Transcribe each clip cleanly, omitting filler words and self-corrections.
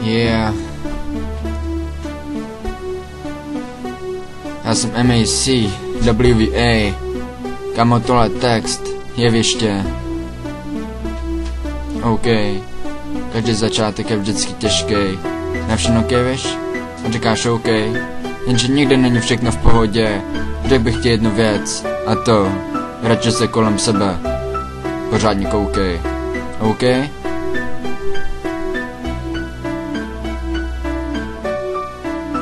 Yeah. Já jsem MAC, WVA. Kamo, tohle text, jeviště. OK. Každý začátek je vždycky těžký. Na všechno kejveš? A říkáš OK. Jenže nikdy není všechno v pohodě. Řekl bych ti jednu věc. A to, radši se kolem sebe pořádně koukej. OK?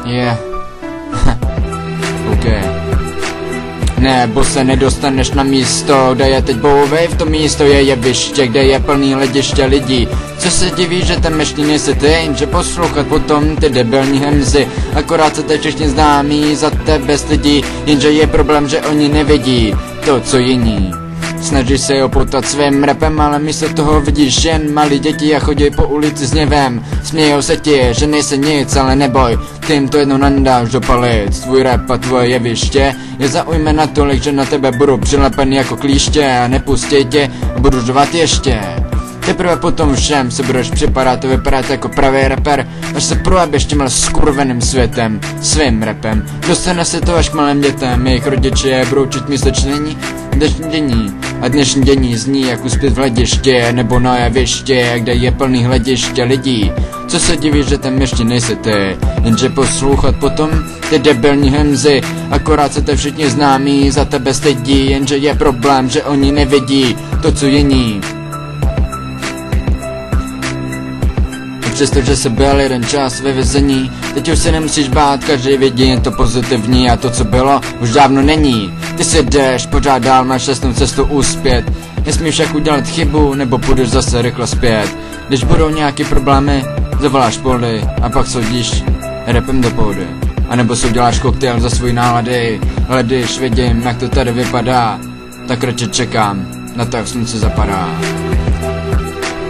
Yeah. OK. Nebo se nedostaneš na místo, kde je teď bouvej, v tom místo je jeviště, kde je plný hlediště lidí. Co se diví, že tam ještě nejsi ty, jenže poslouchat potom ty debilní hemzy. Akorát se teď všichni známí, za tebe stydí, jenže je problém, že oni nevidí to, co jiní. Snažíš se opotat svým rapem, ale místo toho vidíš jen malí děti a chodí po ulici s něvem. Smějou se ti, že nejsi nic, ale neboj, ty jim to jednou nandáš do palic. Tvůj rap a tvoje jeviště je zaujme natolik, že na tebe budu přilepený jako klíště a nepustí tě a budu řovat ještě. Teprve potom všem se budeš připadat a vypadat jako pravý rapper, až se projebeš tímhle skurveným světem, svým rapem. Dostane se to až k malým dětem, jejich rodiče budou čít místo čtení dnešní dění. A dnešní dění zní jak uspět v hlediště, nebo na jeviště, kde je plný hlediště lidí. Co se diví, že tam ještě nejsi ty, jenže poslouchat potom ty debilní hemzy. Akorát se te všichni známí, za tebe stydí, jenže je problém, že oni nevidí to, co jiní. Přestože se byl jeden čas ve vězení, teď už se nemusíš bát, každý vidí jen to pozitivní a to, co bylo, už dávno není. Ty si jdeš, pořád dál máš šťastnou cestu uspět. Nesmíš však udělat chybu, nebo půjdeš zase rychle zpět. Když budou nějaký problémy, zavoláš poli a pak soudíš rapem do půdy. A nebo si uděláš koktejl za svůj nálady, ale když vidím, jak to tady vypadá, tak radši čekám na to, jak slunce zapadá.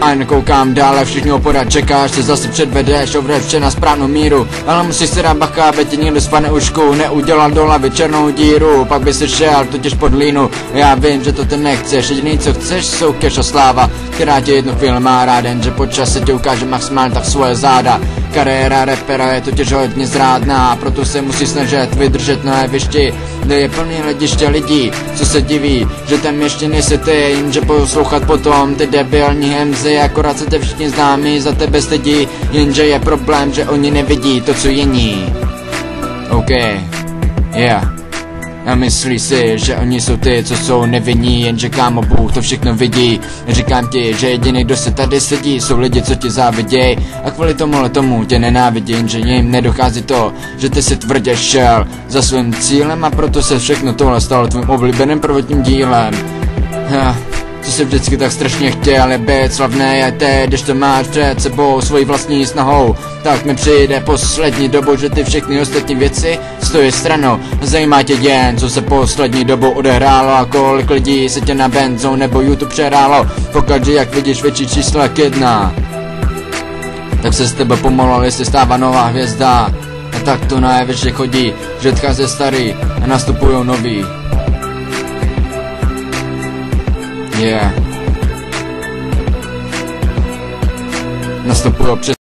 A nekoukám dále, všichni opodat čekáš, se zase předvedeš, ovřeš vše na správnou míru. Ale musíš si dát bacha, aby ti někdo spadne ušku, neudělal do hlavy černou díru. Pak by si šel totiž pod línu, já vím, že to ty nechceš, jediný co chceš jsou cash a sláva, která tě jednu chvíli má rád, jenže počas se ti ukáže maximálně tak svoje záda. Kariéra rapera je totiž hodně zrádná, proto se musí snažit vydržet na jevišti, kde je plný hlediště lidí. Co se diví, že tam ještě nejsi ty, jenže poslouchat potom ty debilní hemzy. Akorát se te všichni známí, za tebe stydí, jenže je problém, že oni nevidí to, co jiní. OK, yeah. A myslí si, že oni jsou ty, co jsou nevinní, jenže kámo, Bůh to všechno vidí. Říkám ti, že jediný, kdo se tady sedí, jsou lidi, co ti záviděj a kvůli tomu tě nenávidí, jenže jim nedochází to, že ty si tvrdě šel za svým cílem a proto se všechno tohle stalo tvým oblíbeným prvotním dílem. Co jsi vždycky tak strašně chtěl je být slavné je teď, když to máš před sebou svojí vlastní snahou. Tak mi přijde poslední dobu, že ty všechny ostatní věci stojí stranou. Zajímá tě jen, co se poslední dobou odehrálo a kolik lidí se tě na Benzou nebo YouTube přehrálo. Pokaždé jak vidíš větší čísla jak 1, tak se z tebe pomalu jestli stává nová hvězda. A tak to na jeviště chodí, že odchází starý a nastupujou nový. Yeah. Nastupují přes